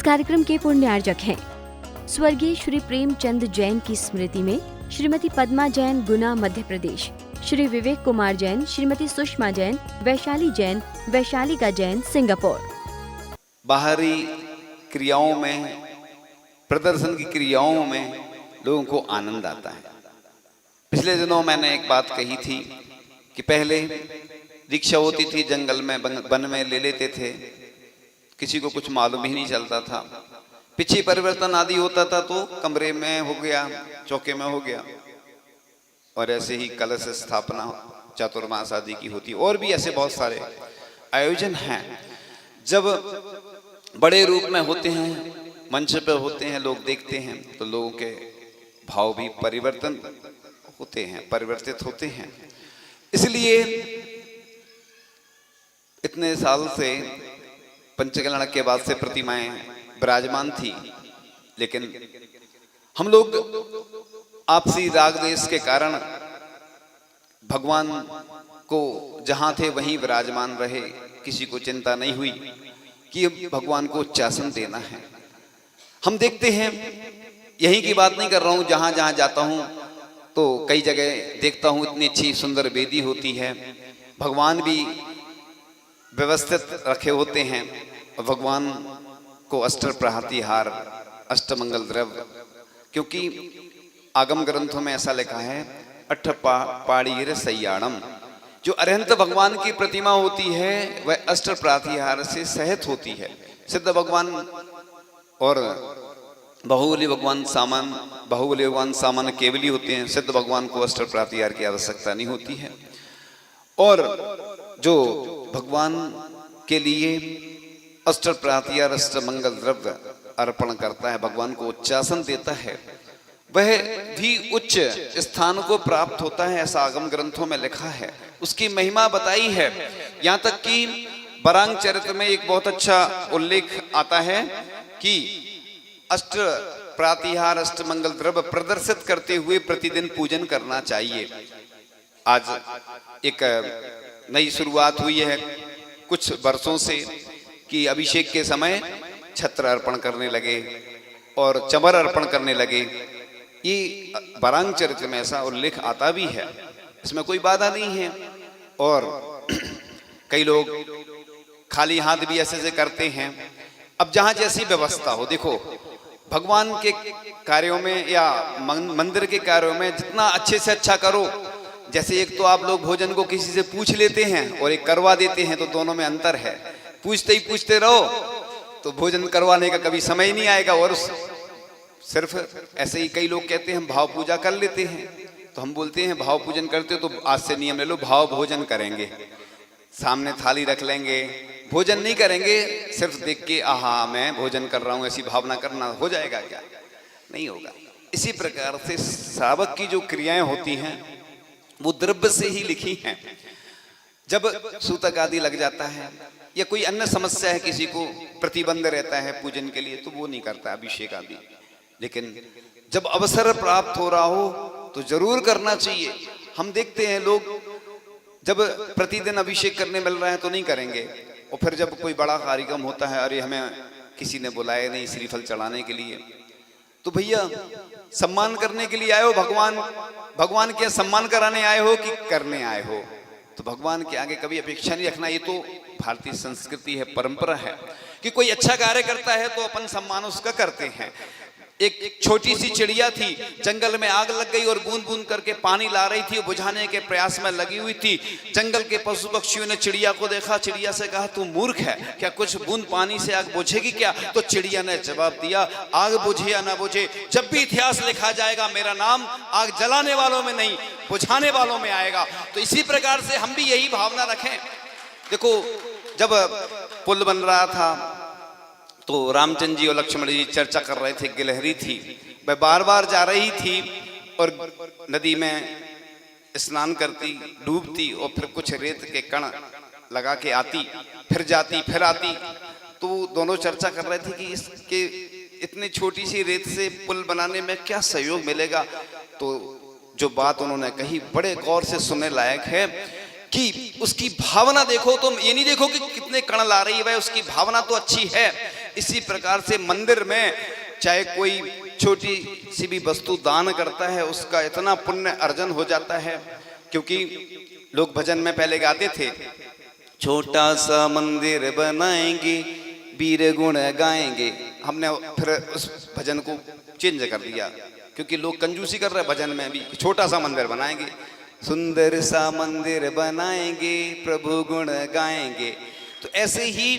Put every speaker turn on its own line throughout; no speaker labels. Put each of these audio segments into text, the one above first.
इस कार्यक्रम के पुण्यार्जक हैं स्वर्गीय श्री प्रेमचंद जैन की स्मृति में श्रीमती पद्मा जैन, गुना, मध्य प्रदेश, श्री विवेक कुमार जैन, श्रीमती सुषमा जैन, वैशाली जैन, वैशालिका जैन, सिंगापुर।
बाहरी क्रियाओं में, प्रदर्शन की क्रियाओं में लोगों को आनंद आता है। पिछले दिनों मैंने एक बात कही थी कि पहले दीक्षा होती थी, जंगल में, वन में ले लेते थे, किसी को कुछ मालूम ही नहीं चलता था। पिछी परिवर्तन आदि होता था तो कमरे में हो गया, चौके में हो गया, और ऐसे ही कलश स्थापना चातुर्मास आदि की होती, और भी ऐसे बहुत सारे आयोजन हैं। जब बड़े रूप में होते हैं, मंच पे होते हैं, लोग देखते हैं, तो लोगों के भाव भी परिवर्तन होते हैं, परिवर्तित होते हैं। इसलिए इतने साल से पंचकल्याण के बाद से प्रतिमाएं विराजमान थी, लेकिन हम लोग आपसी राग द्वेष के कारण भगवान को जहां थे वहीं विराजमान रहे। किसी को चिंता नहीं हुई कि भगवान को उच्चासन देना है। हम देखते हैं, यहीं की बात नहीं कर रहा हूं, जहां जहां जाता हूं तो कई जगह देखता हूं इतनी अच्छी सुंदर वेदी होती है, भगवान भी व्यवस्थित रखे होते हैं, और भगवान को अष्ट प्रहातिहार, अष्टमंगल द्रव्य, क्योंकि आगम ग्रंथों में ऐसा लिखा है, अठ पाड़ीर सैयाणम, जो अरहंत भगवान की प्रतिमा होती है वह अष्ट प्रातिहार से सहित होती है। सिद्ध भगवान और बाहुबली भगवान सामान केवली होते हैं। सिद्ध भगवान को अष्ट प्रातिहार की आवश्यकता नहीं होती है। और जो भगवान के लिए अष्ट प्रातिहार, अष्ट मंगल द्रव्य अर्पण करता है, भगवान को उच्चासन देता है, वह भी उच्च स्थान को प्राप्त होता है, ऐसा आगम ग्रंथों में लिखा है। उसकी महिमा बताई है। यहाँ तक कि बरांग चरित्र में एक बहुत अच्छा उल्लेख आता है कि अष्ट प्रातिहार, अष्ट मंगल द्रव्य प्रदर्शित करते हुए प्रतिदिन पूजन करना चाहिए। आज एक नई शुरुआत हुई है कुछ वर्षों से कि अभिषेक के समय छत्र अर्पण करने लगे और चमर अर्पण करने लगे। ये बरांग चरित्र में ऐसा उल्लेख आता भी है, इसमें कोई बाधा नहीं है। और कई लोग खाली हाथ भी ऐसे से करते हैं। अब जहां जैसी व्यवस्था हो, देखो भगवान के कार्यों में या मंदिर के कार्यों में जितना अच्छे से अच्छा करो, जैसे एक तो आप लोग भोजन को किसी से पूछ लेते हैं और एक करवा देते हैं, तो दोनों में अंतर है। पूछते ही पूछते रहो तो भोजन करवाने का कभी समय ही नहीं आएगा। और सिर्फ ऐसे ही कई लोग कहते हैं हम भाव पूजा कर लेते हैं, तो हम बोलते हैं भाव पूजन करते हो तो आज से नियम ले लो, भाव भोजन करेंगे, सामने थाली रख लेंगे, भोजन नहीं करेंगे, सिर्फ देख के आहा मैं भोजन कर रहा हूं ऐसी भावना करना हो जाएगा क्या? नहीं होगा। इसी प्रकार से श्रावक की जो क्रियाएं होती हैं वो द्रव्य से ही लिखी हैं। जब सूतक आदि लग जाता है या कोई अन्य समस्या है, किसी को प्रतिबंध रहता है पूजन के लिए, तो वो नहीं करता अभिषेक आदि। लेकिन जब अवसर प्राप्त हो रहा हो तो जरूर करना चाहिए। हम देखते हैं लोग जब प्रतिदिन अभिषेक करने मिल रहा है तो नहीं करेंगे, और फिर जब कोई बड़ा कार्यक्रम होता है, अरे हमें किसी ने बुलाया नहीं श्रीफल चढ़ाने के लिए, तो भैया सम्मान करने के लिए आए हो, भगवान के सम्मान कराने आए हो कि करने आए हो? तो भगवान के आगे कभी अपेक्षा नहीं रखना। ये तो भारतीय संस्कृति है, परंपरा है कि कोई अच्छा कार्य करता है तो अपन सम्मान उसका करते हैं। एक छोटी सी चिड़िया थी, जंगल में आग लग गई और बूंद बूंद करके पानी ला रही थी, बुझाने के प्रयास में लगी हुई थी। जंगल के पशु पक्षियों ने चिड़िया को देखा, चिड़िया से कहा तू मूर्ख है क्या, कुछ बूंद पानी से आग बुझेगी क्या? तो चिड़िया ने जवाब दिया, आग बुझे या ना बुझे, जब भी इतिहास लिखा जाएगा मेरा नाम आग जलाने वालों में नहीं बुझाने वालों में आएगा। तो इसी प्रकार से हम भी यही भावना रखें। देखो जब पुल बन रहा था तो रामचंद्र जी और लक्ष्मण जी चर्चा कर रहे थे, गिलहरी थी, वह बार बार जा रही थी और नदी में स्नान करती, डूबती और फिर कुछ रेत के कण लगा के आती, फिर जाती, फिर आती। तो दोनों चर्चा कर रहे थे कि इसके इतनी छोटी सी रेत से पुल बनाने में क्या सहयोग मिलेगा। तो जो बात उन्होंने कही बड़े गौर से सुनने लायक है कि उसकी भावना देखो, तुम ये नहीं देखो कि कितने कण ला रही है, उसकी भावना तो अच्छी है इसी प्रकार से मंदिर में चाहे कोई छोटी सी भी वस्तु दान करता है, उसका इतना पुण्य अर्जन हो जाता है। क्योंकि लोग भजन में पहले गाते थे, छोटा सा मंदिर बनाएंगे, वीर गुण गाएंगे। हमने फिर उस भजन को चेंज कर दिया, क्योंकि लोग कंजूसी कर रहे हैं भजन में भी, छोटा सा मंदिर बनाएंगे, सुंदर सा मंदिर बनाएंगे, प्रभु गुण गाएंगे। तो ऐसे ही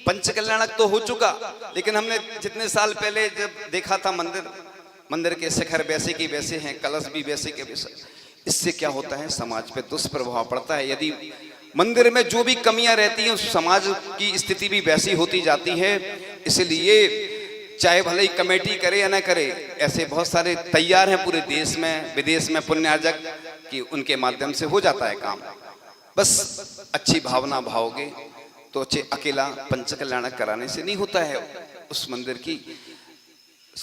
पंचकल्याणक तो हो चुका, लेकिन हमने जितने साल पहले जब देखा था मंदिर के शिखर वैसे के वैसे हैं, कलश भी वैसे के वैसे। इससे क्या होता है, समाज पे दुष्प्रभाव पड़ता है। यदि मंदिर में जो भी कमियां रहती हैं, उस समाज की स्थिति भी वैसी होती जाती है। इसलिए चाहे भले ही कमेटी करे या ना करे, ऐसे बहुत सारे तैयार हैं पूरे देश में विदेश में पुण्यार्जक, कि उनके माध्यम से हो जाता है काम। बस अच्छी भावना भाओगे तो अकेला पंचकल्याणक कराने से नहीं होता है। उस मंदिर की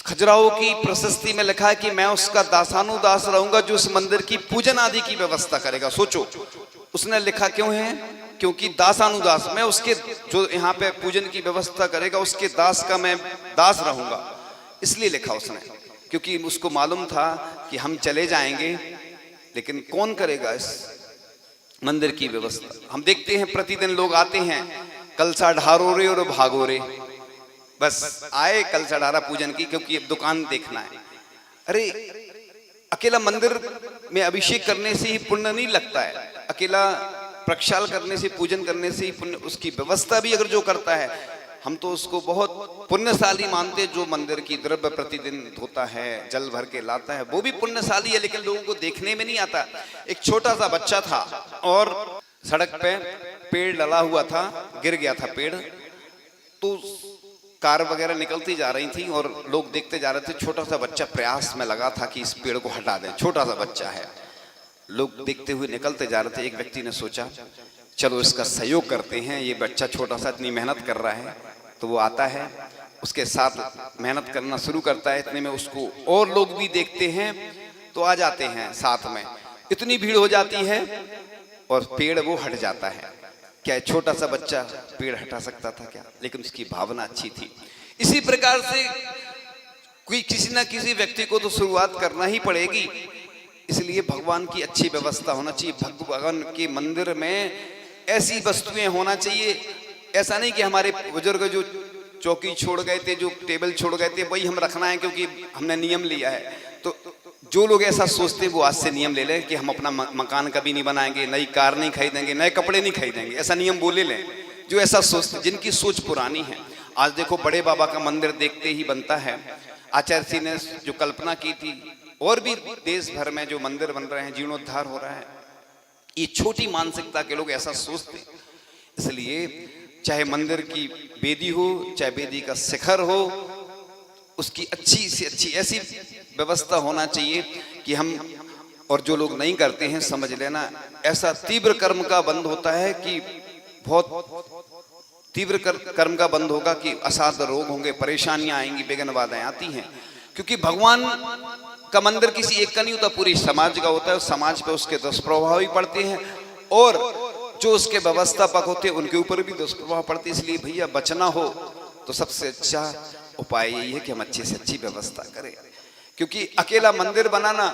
खजुराहो की प्रशस्ति में लिखा है कि मैं उसका दासानुदास रहूंगा जो उस मंदिर की पूजन आदि की व्यवस्था करेगा। सोचो, उसने लिखा क्यों है, क्योंकि दासानुदास, मैं उसके जो यहाँ पे पूजन की व्यवस्था करेगा उसके दास का मैं दास रहूंगा, इसलिए लिखा उसने। क्योंकि उसको मालूम था कि हम चले जाएंगे, लेकिन कौन करेगा इस मंदिर की व्यवस्था। हम देखते हैं प्रतिदिन लोग आते हैं, कलसा ढारो रे और भागो रे, बस आए कलसा ढारा पूजन की, क्योंकि दुकान देखना है। अरे अकेला मंदिर में अभिषेक करने से ही पुण्य नहीं लगता है, अकेला प्रक्षाल करने से, पूजन करने से ही पुण्य। उसकी व्यवस्था भी अगर जो करता है, हम तो उसको बहुत पुण्यशाली मानते। जो मंदिर की द्रव्य प्रतिदिन धोता है, जल भर के लाता है, वो भी पुण्यशाली है, लेकिन लोगों को देखने में नहीं आता। एक छोटा सा बच्चा था और सड़क पे पेड़ डला हुआ था, गिर गया था पेड़, तो कार वगैरह निकलती जा रही थी और लोग देखते जा रहे थे। छोटा सा बच्चा प्रयास में लगा था कि इस पेड़ को हटा दें, छोटा सा बच्चा है। लोग देखते हुए निकलते जा रहे थे। एक व्यक्ति ने सोचा चलो इसका सहयोग करते हैं, ये बच्चा छोटा सा इतनी मेहनत कर रहा है। तो वो आता है, उसके साथ मेहनत करना शुरू करता है। इतने में उसको और लोग भी देखते हैं तो आ जाते हैं साथ में। इतनी भीड़ हो जाती है और पेड़ वो हट जाता है। क्या छोटा सा बच्चा पेड़ हटा सकता था क्या? लेकिन उसकी भावना अच्छी थी। इसी प्रकार से कोई किसी ना किसी व्यक्ति को तो शुरुआत करना ही पड़ेगी। इसलिए भगवान की अच्छी व्यवस्था होना चाहिए। भगवान के मंदिर में ऐसी वस्तुएं होना चाहिए। ऐसा नहीं कि हमारे बुजुर्ग जो चौकी छोड़ गए थे, जो टेबल छोड़ गए थे, वही हम रखना है क्योंकि हमने नियम लिया है। तो जो लोग ऐसा सोचते हैं वो आज से नियम ले लें कि हम अपना मकान कभी नहीं बनाएंगे, नई कार नहीं खरीदेंगे, नए कपड़े नहीं खरीदेंगे, ऐसा नियम बोले लें। जो ऐसा सोचते, जिनकी सोच पुरानी है। आज देखो बड़े बाबा का मंदिर देखते ही बनता है। आचार्य जी ने जो कल्पना की थी, और भी देश भर में जो मंदिर बन रहे हैं, जीर्णोद्धार हो रहा है, ये छोटी मानसिकता के लोग ऐसा सोचते। इसलिए चाहे मंदिर की वेदी हो, चाहे वेदी का शिखर हो, उसकी अच्छी से अच्छी ऐसी व्यवस्था होना चाहिए कि हम, और जो लोग नहीं करते हैं समझ लेना, ऐसा तीव्र कर्म का बंद होता है कि बहुत तीव्र कर्म का बंद होगा कि असाध्य रोग होंगे, परेशानियां आएंगी, विघ्न बाधाएं आती हैं। क्योंकि भगवान का मंदिर किसी एक का नहीं होता, पूरी समाज का होता है। समाज पे उसके दुष्प्रभाव भी पड़ते हैं और जो उसके व्यवस्थापक होते हैं उनके ऊपर भी दुष्प्रभाव पड़ते हैं। इसलिए भैया बचना हो तो सबसे अच्छा उपाय यही है कि हम अच्छी से अच्छी व्यवस्था करें। क्योंकि अकेला मंदिर बनाना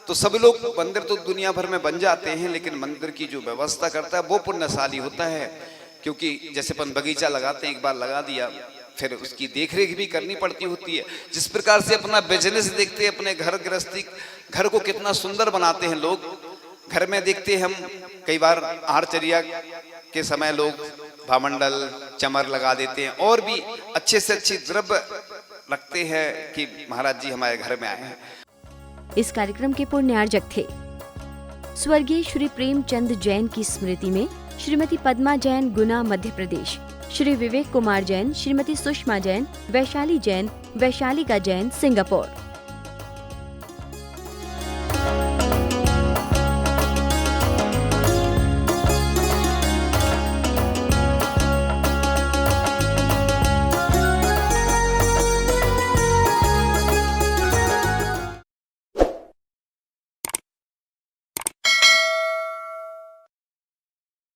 तो सब लोग, मंदिर तो दुनिया भर में बन जाते हैं, लेकिन मंदिर की जो व्यवस्था करता है वो पुण्यशाली होता है। क्योंकि जैसे अपन बगीचा लगाते हैं, एक बार लगा दिया, फिर उसकी देखरेख भी करनी पड़ती होती है। जिस प्रकार से अपना बिजनेस देखते हैं, अपने घर गृहस्थी, घर को कितना सुंदर बनाते हैं लोग। घर में देखते हैं हम कई बार आहारचर्या के समय लोग भामंडल, चमर लगा देते हैं और भी अच्छे से अच्छी द्रव्य रखते हैं कि महाराज जी हमारे घर में आए हैं।
इस कार्यक्रम के पुण्यार्जक थे स्वर्गीय श्री प्रेमचंद जैन की स्मृति में श्रीमती पद्मा जैन, गुना, मध्य प्रदेश, श्री विवेक कुमार जैन, श्रीमती सुषमा जैन, वैशाली जैन, वैशालिका जैन, सिंगापुर।